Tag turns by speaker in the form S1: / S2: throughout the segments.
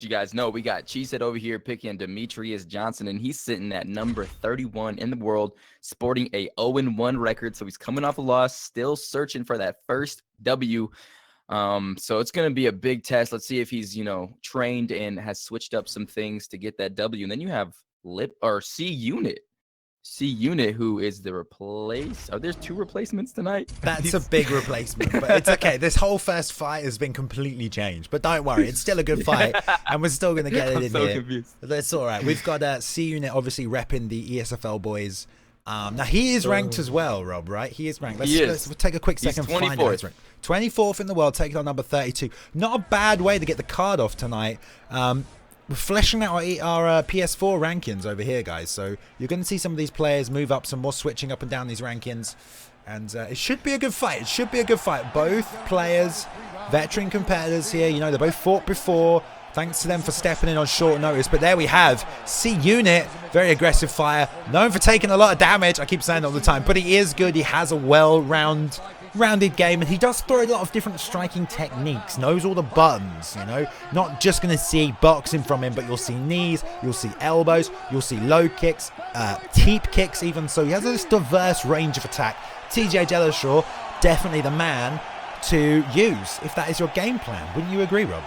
S1: You guys know we got CheeseHead over here picking Demetrius Johnson, and he's sitting at number 31 in the world, sporting a 0-1 record. So he's coming off a loss, still searching for that first W. So it's going to be a big test. Let's see if he's, trained and has switched up some things to get that W. And then you have C Unit, who is the replace. Are there 2 replacements tonight?
S2: That's a big replacement, but it's okay. This whole first fight has been completely changed, but don't worry, it's still a good fight, and we're still going to get it in here. Confused. That's all right. We've got C Unit obviously repping the ESFL boys. Now he is ranked as well, Rob. Right? He is ranked. Let's take a quick second.
S1: He's 24th.
S2: 24th in the world, taking on number 32. Not a bad way to get the card off tonight. We're fleshing out our PS4 rankings over here, guys. So you're going to see some of these players move up, some more switching up and down these rankings. And it should be a good fight. It should be a good fight. Both players, veteran competitors here. They both fought before. Thanks to them for stepping in on short notice. But there we have C Unit, very aggressive fire. Known for taking a lot of damage. I keep saying it all the time. But he is good. He has a well-rounded game, and he does throw a lot of different striking techniques, knows all the buttons, not just going to see boxing from him, but you'll see knees, you'll see elbows, you'll see low kicks, teep kicks even, so he has this diverse range of attack. TJ Dillashaw, definitely the man to use if that is your game plan. Wouldn't you agree, Rob?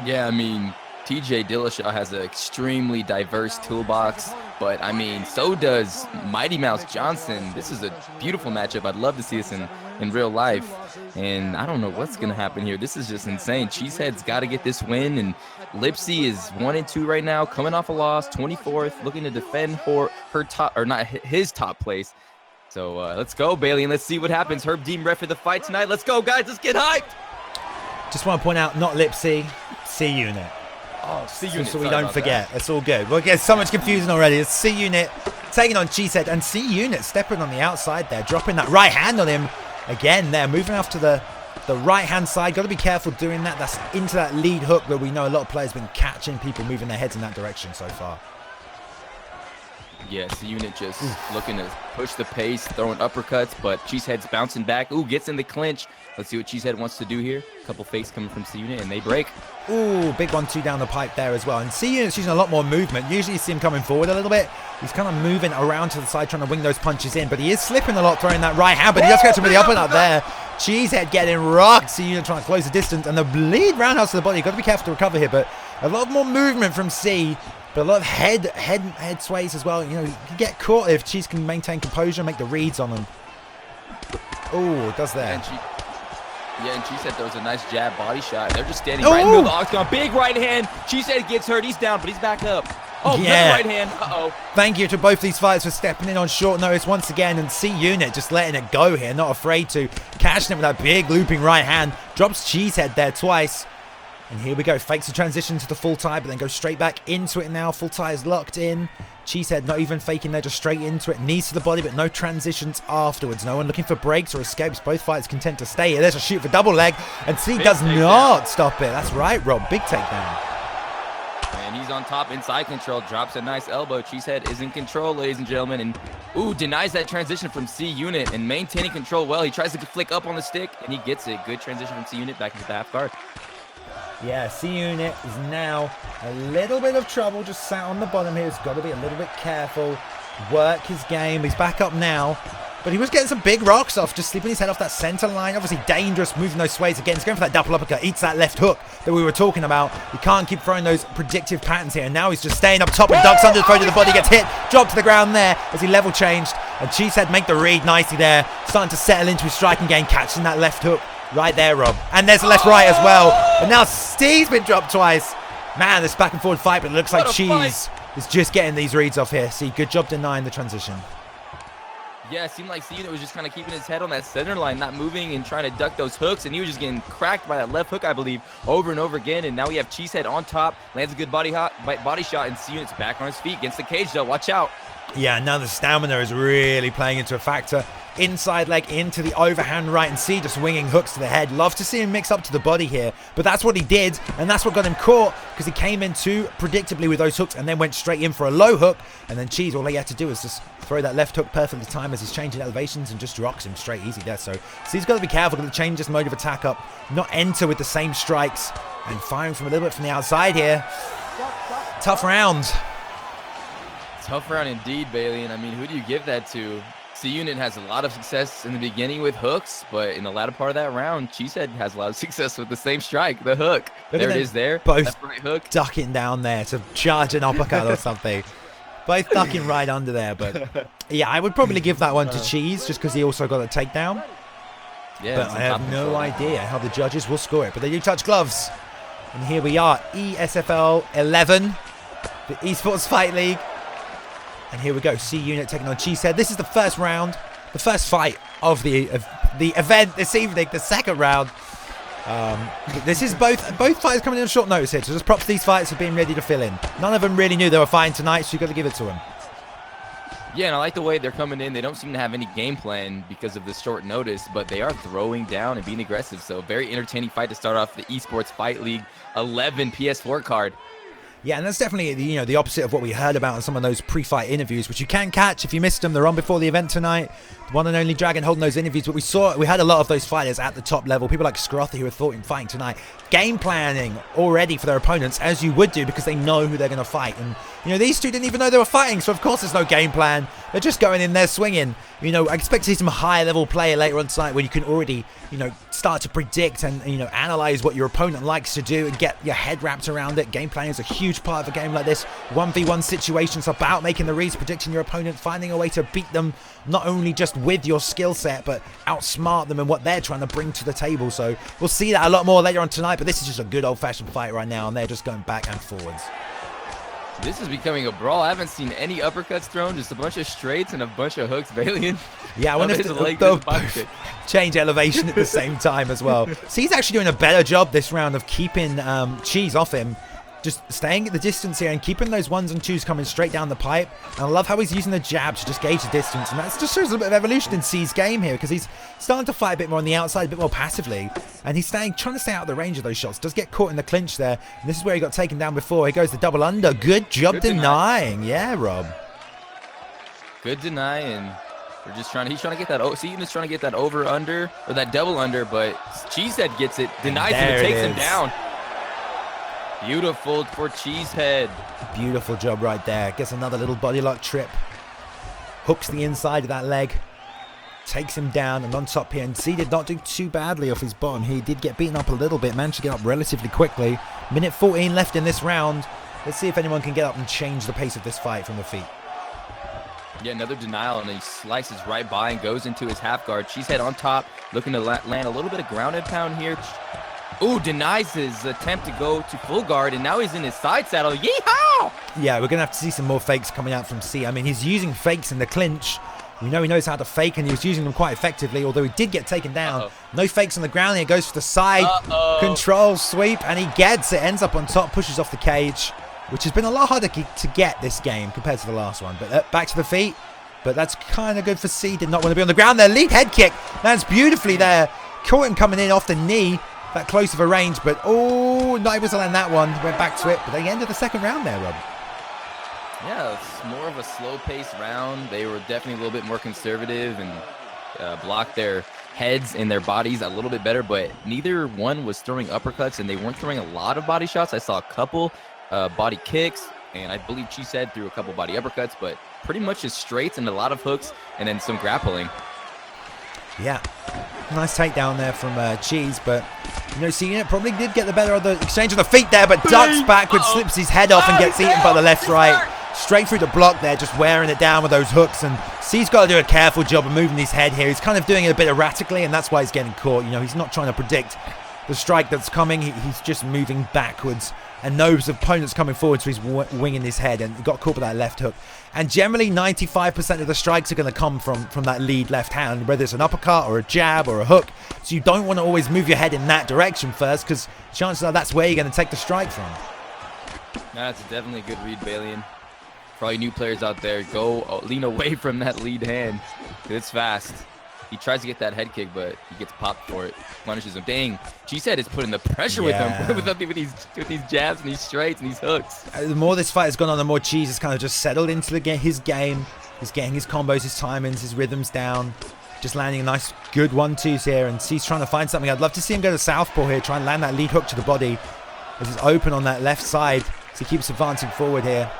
S1: Yeah, TJ Dillashaw has an extremely diverse toolbox, but so does Mighty Mouse Johnson. This is a beautiful matchup. I'd love to see this in real life, and I don't know what's going to happen here. This is just insane. CheeseHead's got to get this win, and Lipsy is 1-2 right now, coming off a loss, 24th, looking to defend his top place. So let's go, Bailey, and let's see what happens. Herb Dean ref for the fight tonight. Let's go, guys. Let's get hyped.
S2: Just want to point out, not Lipsy, C Unit.
S1: Oh, C Unit.
S2: So we don't forget. It's all good. We'll get so much confusion already. It's C Unit taking on CheeseHead, and C Unit stepping on the outside there, dropping that right hand on him again there, moving off to the right hand side. Got to be careful doing that. That's into that lead hook where we know a lot of players have been catching people moving their heads in that direction so far.
S1: Yeah, C Unit just looking to push the pace, throwing uppercuts, but CheeseHead's bouncing back. Ooh, gets in the clinch. Let's see what CheeseHead wants to do here. A couple fakes coming from C Unit, and they break.
S2: Ooh, big 1-2 down the pipe there as well. And C Unit's using a lot more movement. Usually you see him coming forward a little bit. He's kind of moving around to the side, trying to wing those punches in, but he is slipping a lot, throwing that right hand, but he does get some of the up and up there. CheeseHead getting rocked. C Unit trying to close the distance, and the bleed roundhouse to the body. You've got to be careful to recover here, but a lot more movement from C. But a lot of head sways as well. You can get caught if Cheese can maintain composure, make the reads on them. Oh, it does that.
S1: And CheeseHead throws a nice jab body shot. They're just standing right in the middle of the octagon. Big right hand. CheeseHead gets hurt. He's down, but he's back up. Oh, yeah. Another right hand. Uh-oh.
S2: Thank you to both these fighters for stepping in on short notice once again. And C Unit just letting it go here. Not afraid to. Catching him with that big looping right hand. Drops CheeseHead there twice. And here we go. Fakes the transition to the full tie, but then goes straight back into it now. Full tie is locked in. CheeseHead not even faking there, just straight into it. Knees to the body, but no transitions afterwards. No one looking for breaks or escapes. Both fighters content to stay here. There's a shoot for double leg, and C does not stop it. That's right, Rob. Big takedown.
S1: And he's on top, inside control. Drops a nice elbow. CheeseHead is in control, ladies and gentlemen. And, denies that transition from C Unit and maintaining control well. He tries to flick up on the stick, and he gets it. Good transition from C Unit back into the half guard.
S2: Yeah, C Unit is now a little bit of trouble, just sat on the bottom here. He's got to be a little bit careful, work his game. He's back up now, but he was getting some big rocks off, just slipping his head off that center line. Obviously dangerous, moving those sways again. He's going for that double uppercut, eats that left hook that we were talking about. He can't keep throwing those predictive patterns here, and now he's just staying up top and ducks under the throw to the body, gets hit, dropped to the ground there as he level changed, and CheeseHead make the read nicely there, starting to settle into his striking game, catching that left hook. Right there, Rob. And there's a left-right as well. And now Steve's been dropped twice. Man, this back and forth fight, but it looks like Cheese is just getting these reads off here. See, good job denying the transition.
S1: Yeah, it seemed like C Unit was just kind of keeping his head on that center line, not moving and trying to duck those hooks, and he was just getting cracked by that left hook, I believe, over and over again. And now we have CheeseHead on top, lands a good body shot, and C Unit's back on his feet against the cage, though. Watch out.
S2: Yeah, now the stamina is really playing into a factor. Inside leg into the overhand right, and C just winging hooks to the head. Love to see him mix up to the body here, but that's what he did, and that's what got him caught, because he came in too predictably with those hooks and then went straight in for a low hook, and then Cheese, all he had to do is just throw that left hook perfectly timed as he's changing elevations and just rocks him straight easy there. So C's got to be careful, got to change his mode of attack up, not enter with the same strikes. And firing from a little bit from the outside here. Tough round.
S1: Tough round indeed, Bailey. And I mean, who do you give that to? C-Unit has a lot of success in the beginning with hooks, but in the latter part of that round, CheeseHead has a lot of success with the same strike, the hook. There it is there.
S2: Both
S1: right hook.
S2: ducking down there to charge an uppercut or something. Both ducking right under there. But yeah, I would probably give that one to Cheese just because he also got a takedown.
S1: Yeah,
S2: but I have no idea how the judges will score it. But they do touch gloves. And here we are, ESFL 11, the Esports Fight League. And here we go, C-Unit taking on CheeseHead. This is the first round, the first fight of the event this evening, the second round. This is both fighters coming in on short notice here, so just props to these fights for being ready to fill in. None of them really knew they were fighting tonight, so you've got to give it to them.
S1: Yeah, and I like the way they're coming in. They don't seem to have any game plan because of the short notice, but they are throwing down and being aggressive. So very entertaining fight to start off the Esports Fight League 11 PS4 card.
S2: Yeah, and that's definitely, the opposite of what we heard about in some of those pre-fight interviews, which you can catch if you missed them. They're on before the event tonight. The one and only Dragon holding those interviews. But we had a lot of those fighters at the top level. People like Scrothy who are fighting tonight. Game planning already for their opponents, as you would do, because they know who they're going to fight. And, these two didn't even know they were fighting, so of course there's no game plan. They're just going in there swinging. I expect to see some high-level play later on tonight where you can already, start to predict and, analyze what your opponent likes to do and get your head wrapped around it. Game planning is a huge part of a game like this. 1v1 situations about making the reads, predicting your opponent, finding a way to beat them, not only just with your skill set, but outsmart them in what they're trying to bring to the table. So we'll see that a lot more later on tonight, but this is just a good old-fashioned fight right now, and they're just going back and forwards.
S1: This is becoming a brawl. I haven't seen any uppercuts thrown, just a bunch of straights and a bunch of hooks. Bailey.
S2: Yeah, I wonder if they'll both change elevation at the same time as well. So he's actually doing a better job this round of keeping Cheese off him. Just staying at the distance here and keeping those ones and twos coming straight down the pipe. And I love how he's using the jab to just gauge the distance. And that just shows a bit of evolution in C's game here, because he's starting to fight a bit more on the outside, a bit more passively. And he's trying to stay out of the range of those shots. Does get caught in the clinch there. And this is where he got taken down before. He goes the double under. Good job denying. Yeah, Rob.
S1: Good denying. We're just he's trying to get that, Seaton is trying to get that over under, or that double under, but CheeseHead gets it, denies it, and takes him down. Beautiful for CheeseHead.
S2: Beautiful job right there. Gets another little body lock trip. Hooks the inside of that leg. Takes him down, and on top here. And C did not do too badly off his bottom. He did get beaten up a little bit. Managed to get up relatively quickly. Minute 14 left in this round. Let's see if anyone can get up and change the pace of this fight from the feet.
S1: Yeah, another denial, and he slices right by and goes into his half guard. CheeseHead on top, looking to land a little bit of grounded pound here. Ooh, denies his attempt to go to full guard, and now he's in his side saddle. Yeehaw!
S2: Yeah, we're going to have to see some more fakes coming out from C. I mean, he's using fakes in the clinch. We know he knows how to fake, and he was using them quite effectively, although he did get taken down. No fakes on the ground. He goes for the side. Control sweep, and he gets it. Ends up on top, pushes off the cage, which has been a lot harder to get this game compared to the last one. But back to the feet. But that's kind of good for C. Did not want to be on the ground there. Lead head kick. Lands beautifully there. Caught him coming in off the knee. That close of a range, but not able to land that one. Went back to it, but they ended the second round there, Rob.
S1: Yeah, it's more of a slow-paced round. They were definitely a little bit more conservative and blocked their heads and their bodies a little bit better, but neither one was throwing uppercuts, and they weren't throwing a lot of body shots. I saw a couple body kicks, and I believe CheeseHead threw a couple body uppercuts, but pretty much just straights and a lot of hooks, and then some grappling.
S2: Yeah, nice takedown there from Cheese, but C-Unit probably did get the better of the exchange of the feet there, but ducks backwards, slips his head off and gets eaten by the left right. Straight through the block there, just wearing it down with those hooks, and C's got to do a careful job of moving his head here. He's kind of doing it a bit erratically, and that's why he's getting caught. He's not trying to predict the strike that's coming. He's just moving backwards and knows the opponent's coming forward, so he's winging his head and got caught with that left hook. And generally 95% of the strikes are going to come from that lead left hand, whether it's an uppercut or a jab or a hook. So you don't want to always move your head in that direction first, because chances are that's where you're going to take the strike from.
S1: That's definitely a good read, Balian. For all you new players out there, lean away from that lead hand, because it's fast. He tries to get that head kick, but he gets popped for it. Punishes him. Dang, CheeseHead is putting the pressure with him with these jabs and these straights and these hooks.
S2: The more this fight has gone on, the more Cheese has kind of just settled into his game. He's getting his combos, his timings, his rhythms down. Just landing a nice, good 1-2s here, and C's trying to find something. I'd love to see him go to southpaw here, try and land that lead hook to the body. as he's open on that left side. So he keeps advancing forward here.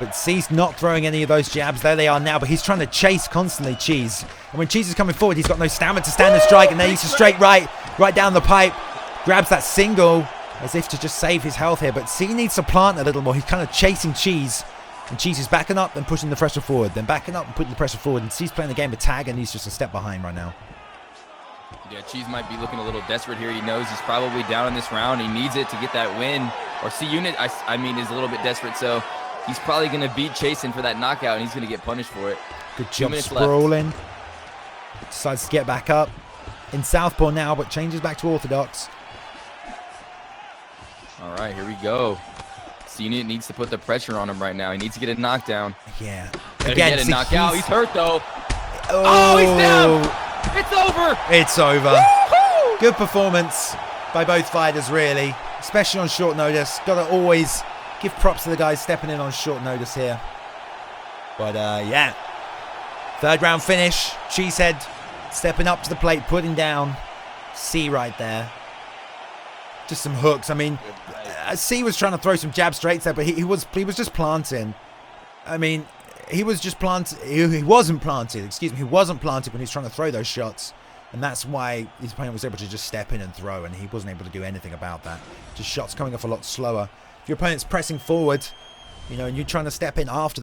S2: But C's not throwing any of those jabs. There they are now, but he's trying to chase constantly Cheese. And when Cheese is coming forward, he's got no stamina to stand the strike, and there he's a straight right down the pipe. Grabs that single as if to just save his health here, but C needs to plant a little more. He's kind of chasing Cheese, and Cheese is backing up and pushing the pressure forward, then backing up and putting the pressure forward, and C's playing the game with tag, and he's just a step behind right now.
S1: Yeah, Cheese might be looking a little desperate here. He knows he's probably down in this round. He needs it to get that win. Or C Unit, I mean, is a little bit desperate, so he's probably going to beat Chasen for that knockout, and he's going to get punished for it.
S2: Good job sprawling. Decides to get back up. In southpaw now, but changes back to orthodox.
S1: All right, here we go. C-Unit needs to put the pressure on him right now. He needs to get a knockdown.
S2: Yeah.
S1: Again, get a knockout. He's hurt, though. Oh, he's down. It's over.
S2: It's over. Good performance by both fighters, really. Especially on short notice. Got to always give props to the guys stepping in on short notice here. But, yeah. Third round finish. CheeseHead stepping up to the plate, putting down C right there. Just some hooks. I mean, C was trying to throw some jab straights there, but he was just planting. I mean, he was just planting. He wasn't planted. Excuse me. He wasn't planted when he was trying to throw those shots, and that's why his opponent was able to just step in and throw, and he wasn't able to do anything about that. Just shots coming off a lot slower. If your opponent's pressing forward, you know, and you're trying to step in after